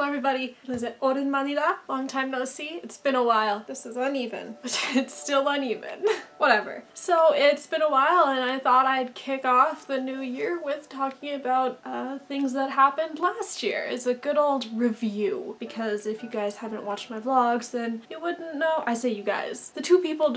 Hello everybody, is it 오랜만이다? Long time no see. It's been a while. This is uneven, but it's still uneven. Whatever. So it's been a while and I thought I'd kick off the new year with talking about things that happened last year. It's a good old review, because if you guys haven't watched my vlogs then you wouldn't know. I say you guys. The two people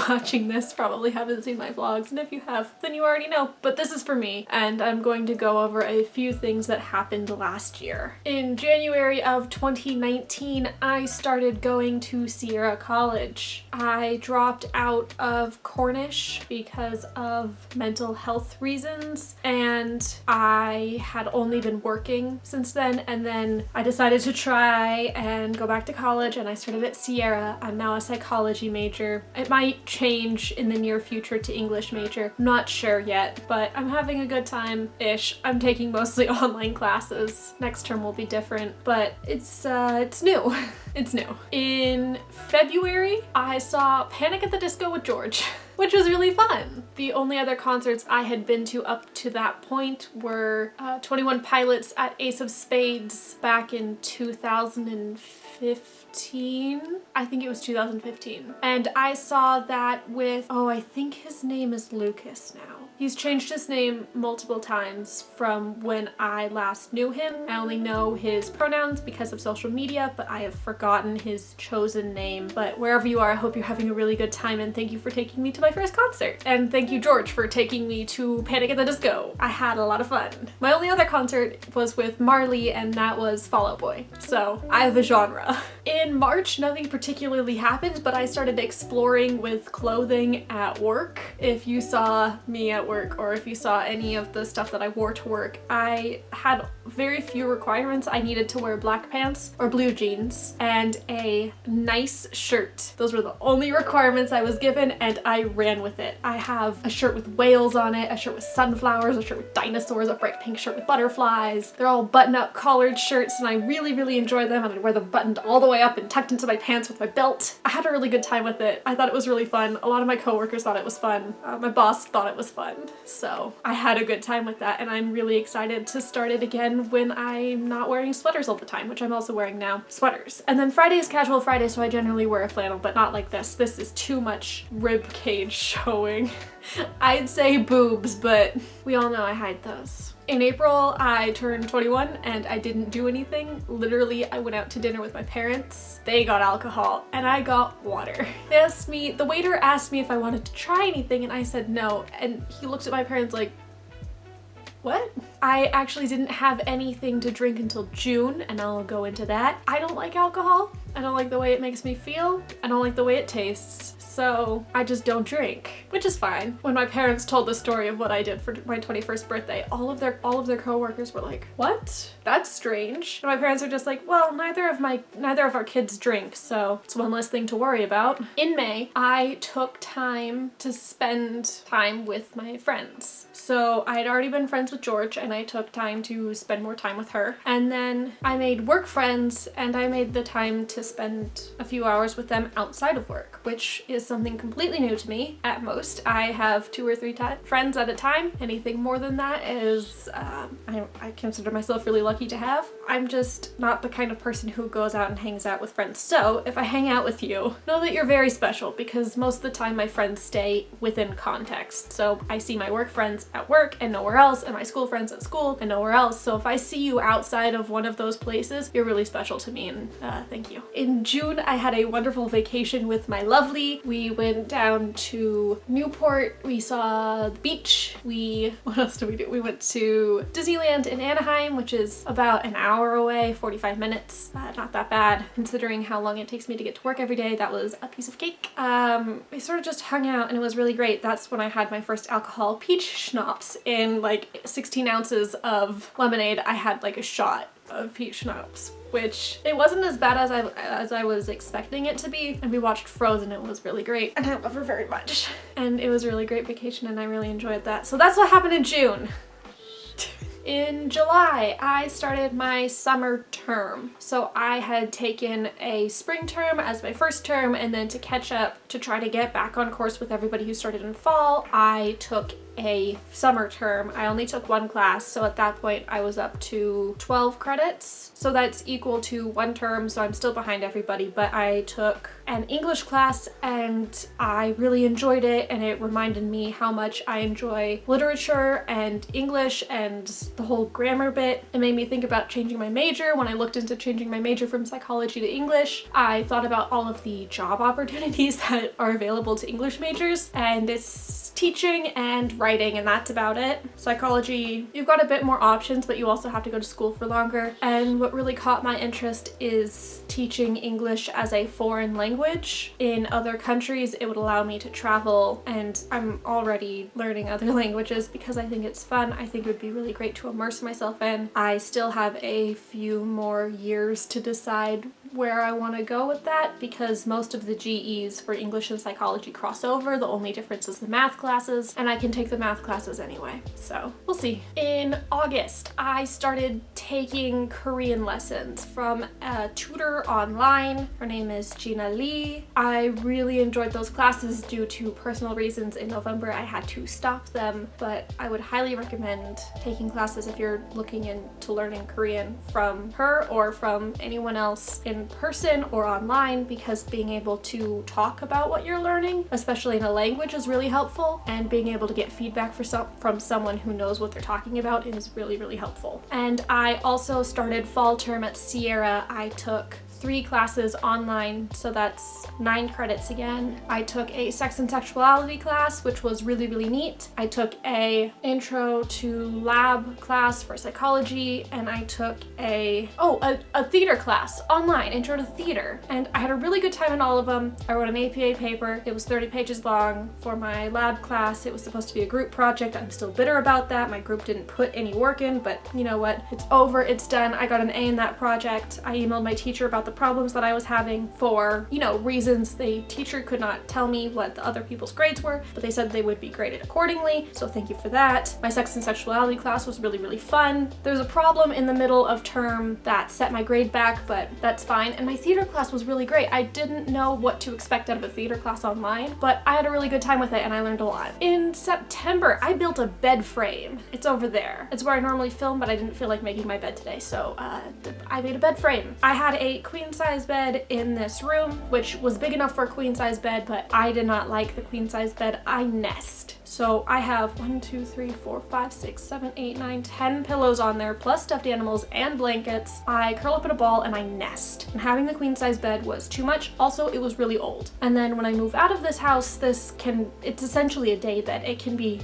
watching this probably haven't seen my vlogs, and if you have then you already know. But this is for me, and I'm going to go over a few things that happened last year. In January of 2019, I started going to Sierra College. I dropped out of Cornish because of mental health reasons, and I had only been working since then, and then I decided to try and go back to college, and I started at Sierra. I'm now a psychology major. It might change in the near future to English major. I'm not sure yet, but I'm having a good time-ish. I'm taking mostly online classes. Next term will be different, but it's new. It's new. In February, I saw Panic at the Disco with George, which was really fun. The only other concerts I had been to up to that point were 21 Pilots at Ace of Spades back in 2015. I think it was 2015. And I saw that with, I think his name is Lucas now. He's changed his name multiple times from when I last knew him. I only know his pronouns because of social media, but I have forgotten his chosen name. But wherever you are, I hope you're having a really good time, and thank you for taking me to my first concert. And thank you, George, for taking me to Panic at the Disco. I had a lot of fun. My only other concert was with Marley, and that was Fall Out Boy. So I have a genre. In March, nothing particularly happened, but I started exploring with clothing at work. If you saw me at work, or if you saw any of the stuff that I wore to work, I had very few requirements. I needed to wear black pants or blue jeans and a nice shirt. Those were the only requirements I was given, and I ran with it. I have a shirt with whales on it, a shirt with sunflowers, a shirt with dinosaurs, a bright pink shirt with butterflies. They're all button-up collared shirts, and I really, really enjoy them, and I wear them buttoned all the way up and tucked into my pants with my belt. I had a really good time with it. I thought it was really fun. A lot of my coworkers thought it was fun. My boss thought it was fun. So I had a good time with that, and I'm really excited to start it again when I'm not wearing sweaters all the time, which I'm also wearing now. Sweaters. And then Friday is casual Friday, so I generally wear a flannel, but not like this. This is too much rib cage showing. I'd say boobs, but we all know I hide those. In April, I turned 21 and I didn't do anything. Literally, I went out to dinner with my parents. They got alcohol and I got water. The waiter asked me if I wanted to try anything, and I said no. And he looked at my parents like, what? I actually didn't have anything to drink until June, and I'll go into that. I don't like alcohol. I don't like the way it makes me feel. I don't like the way it tastes. So I just don't drink, which is fine. When my parents told the story of what I did for my 21st birthday, all of their coworkers were like, what? That's strange. And my parents are just like, well, neither of our kids drink, so it's one less thing to worry about. In May, I took time to spend time with my friends. So I had already been friends with George, and I took time to spend more time with her. And then I made work friends, and I made the time to spend a few hours with them outside of work, which is something completely new to me. At most, I have 2 or 3 friends at a time. Anything more than that is, I consider myself really lucky to have. I'm just not the kind of person who goes out and hangs out with friends. So if I hang out with you, know that you're very special, because most of the time my friends stay within context. So I see my work friends at work and nowhere else, and my school friends at school and nowhere else. So if I see you outside of one of those places, you're really special to me, and thank you. In June, I had a wonderful vacation with my lovely. We went down to Newport. We saw the beach. What else did we do? We went to Disneyland in Anaheim, which is about an hour away, 45 minutes. Not that bad considering how long it takes me to get to work every day. That was a piece of cake. We sort of just hung out and it was really great. That's when I had my first alcohol peach schnapps in like 16 ounces of lemonade. I had like a shot of peach schnapps, which it wasn't as bad as I was expecting it to be. And we watched Frozen. It was really great, and I love her very much. And it was a really great vacation, and I really enjoyed that. So that's what happened in June. In July, I started my summer term. So I had taken a spring term as my first term, and then to catch up to try to get back on course with everybody who started in fall, I took a summer term. I only took one class, so at that point I was up to 12 credits. So that's equal to one term, so I'm still behind everybody, but I took an English class and I really enjoyed it, and it reminded me how much I enjoy literature and English and the whole grammar bit. It made me think about changing my major. When I looked into changing my major from psychology to English, I thought about all of the job opportunities that are available to English majors, and it's teaching and writing, and that's about it. Psychology, you've got a bit more options, but you also have to go to school for longer. And what really caught my interest is teaching English as a foreign language. In other countries, it would allow me to travel, and I'm already learning other languages because I think it's fun. I think it would be really great to immerse myself in. I still have a few more years to decide where I want to go with that, because most of the GEs for English and psychology cross over. The only difference is the math classes, and I can take the math classes anyway, so we'll see. In August, I started taking Korean lessons from a tutor online. Her name is Gina Lee. I really enjoyed those classes. Due to personal reasons in November, I had to stop them, but I would highly recommend taking classes if you're looking into learning Korean from her or from anyone else in person or online, because being able to talk about what you're learning, especially in a language, is really helpful, and being able to get feedback from someone who knows what they're talking about is really, really helpful. And I also started fall term at Sierra. I took 3 classes online, so that's 9 credits again. I took a sex and sexuality class, which was really, really neat. I took a intro to lab class for psychology, and I took a theater class online, intro to theater. And I had a really good time in all of them. I wrote an APA paper. It was 30 pages long. For my lab class, it was supposed to be a group project. I'm still bitter about that. My group didn't put any work in, but you know what? It's over, it's done. I got an A in that project. I emailed my teacher about the problems that I was having for, reasons the teacher could not tell me what the other people's grades were, but they said they would be graded accordingly, so thank you for that. My sex and sexuality class was really, really fun. There was a problem in the middle of term that set my grade back, but that's fine. And my theater class was really great. I didn't know what to expect out of a theater class online, but I had a really good time with it and I learned a lot. In September, I built a bed frame. It's over there. It's where I normally film, but I didn't feel like making my bed today, so I made a bed frame. I had a queen size bed in this room, which was big enough for a queen size bed, but I did not like the queen size bed. I nest. So I have 1, 2, 3, 4, 5, 6, 7, 8, 9, 10 pillows on there, plus stuffed animals and blankets. I curl up in a ball and I nest. And having the queen size bed was too much. Also, it was really old. And then when I move out of this house, it's essentially a day bed.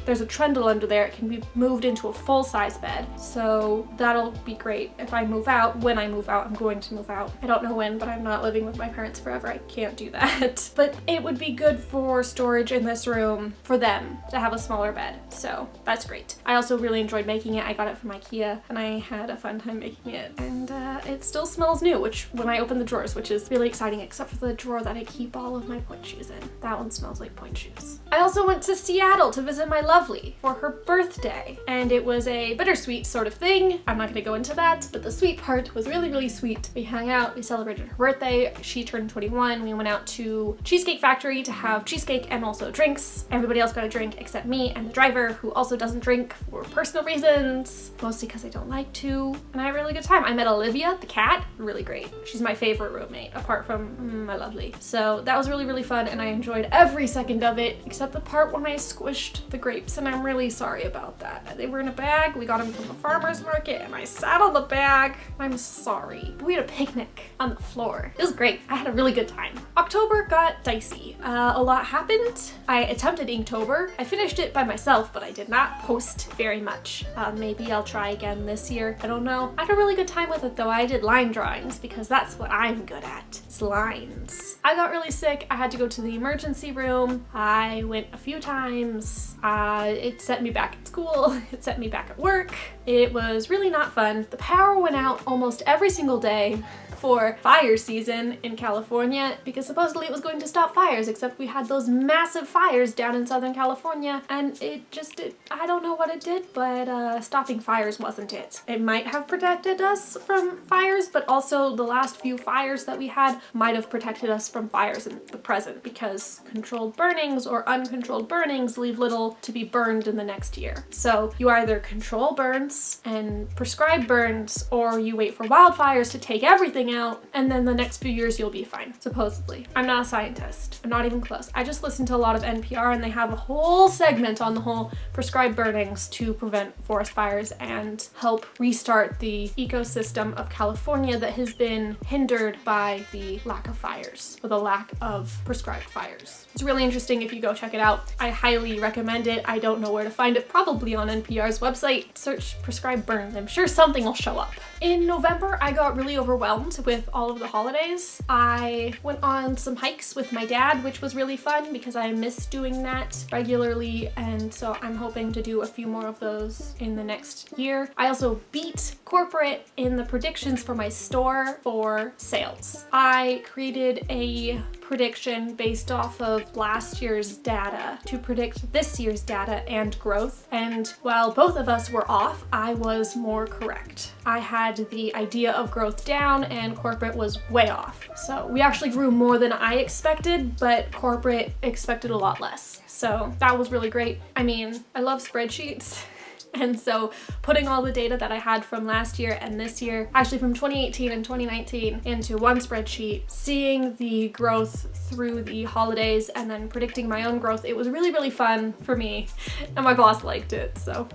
There's a trundle under there. It can be moved into a full size bed. So that'll be great if I move out. When I move out, I'm going to move out. I don't know when, but I'm not living with my parents forever. I can't do that. But it would be good for storage in this room for them to have a smaller bed. So that's great. I also really enjoyed making it. I got it from IKEA and I had a fun time making it. And it still smells new, which when I open the drawers, which is really exciting, except for the drawer that I keep all of my point shoes in. That one smells like point shoes. I also went to Seattle to visit my lovely for her birthday, and it was a bittersweet sort of thing. I'm not gonna go into that, but the sweet part was really, really sweet. We hung out, we celebrated her birthday. She turned 21. We went out to Cheesecake Factory to have cheesecake and also drinks. Everybody else got a drink except me and the driver, who also doesn't drink for personal reasons, mostly because I don't like to. And I had a really good time. I met Olivia, the cat, really great. She's my favorite roommate, apart from my lovely. So that was really, really fun, and I enjoyed every second of it, except the part when I squished the grapes, and I'm really sorry about that. They were in a bag. We got them from a farmer's market, and I sat on the bag. I'm sorry. We had a picnic on the floor. It was great. I had a really good time. October got dicey. A lot happened. I attempted Inktober. I finished it by myself, but I did not post very much. Maybe I'll try again this year. I don't know. I had a really good time with it though. I did line drawings because that's what I'm good at. It's lines. I got really sick. I had to go to the emergency room. I went a few times. It set me back at school. It set me back at work. It was really not fun. The power went out almost every single day for fire season in California because supposedly it was going to stop fires, except we had those massive fires down in Southern California and I don't know what it did, but stopping fires wasn't it. It might have protected us from fires, but also the last few fires that we had might have protected us from fires in the present because controlled burnings or uncontrolled burnings leave little to be burned in the next year. So you either control burns and prescribe burns, or you wait for wildfires to take everything out, and then the next few years you'll be fine, supposedly. I'm not a scientist. I'm not even close. I just listen to a lot of NPR and they have a whole segment on the whole prescribed burnings to prevent forest fires and help restart the ecosystem of California that has been hindered by the lack of fires, or the lack of prescribed fires. It's really interesting if you go check it out. I highly recommend it. I don't know where to find it, probably on NPR's website. Search prescribed burns. I'm sure something will show up. In November, I got really overwhelmed with all of the holidays. I went on some hikes with my dad, which was really fun because I miss doing that regularly, and so I'm hoping to do a few more of those in the next year. I also beat corporate in the predictions for my store for sales. I created a prediction based off of last year's data to predict this year's data and growth, and while both of us were off, I was more correct. I had the idea of growth down and corporate was way off. So we actually grew more than I expected, but corporate expected a lot less. So that was really great. I mean, I love spreadsheets. And so putting all the data that I had from last year and this year, actually from 2018 and 2019, into one spreadsheet, seeing the growth through the holidays and then predicting my own growth, it was really, really fun for me. And my boss liked it, so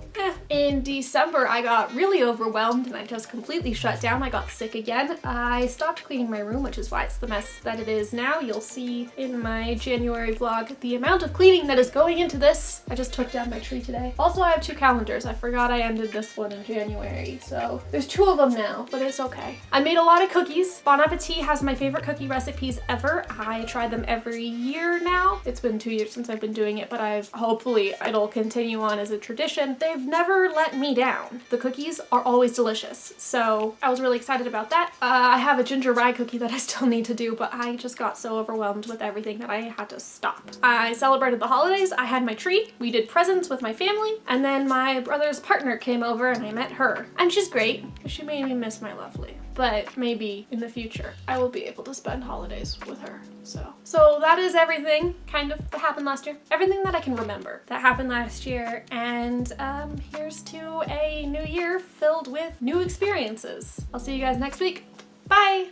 In December, I got really overwhelmed and I just completely shut down. I got sick again. I stopped cleaning my room, which is why it's the mess that it is now. You'll see in my January vlog the amount of cleaning that is going into this. I just took down my tree today. Also, I have 2 calendars. I forgot I ended this one in January, so there's 2 of them now, but it's okay. I made a lot of cookies. Bon Appetit has my favorite cookie recipes ever. I try them every year now. It's been 2 years since I've been doing it, but hopefully it'll continue on as a tradition. They've never let me down. The cookies are always delicious, so I was really excited about that. I have a ginger rye cookie that I still need to do, but I just got so overwhelmed with everything that I had to stop. I celebrated the holidays. I had my tree. We did presents with my family, and then my brother's partner came over and I met her. And she's great. She made me miss my lovely. But maybe in the future I will be able to spend holidays with her. So that is everything kind of that happened last year. Everything that I can remember that happened last year. And here's to a new year filled with new experiences. I'll see you guys next week. Bye!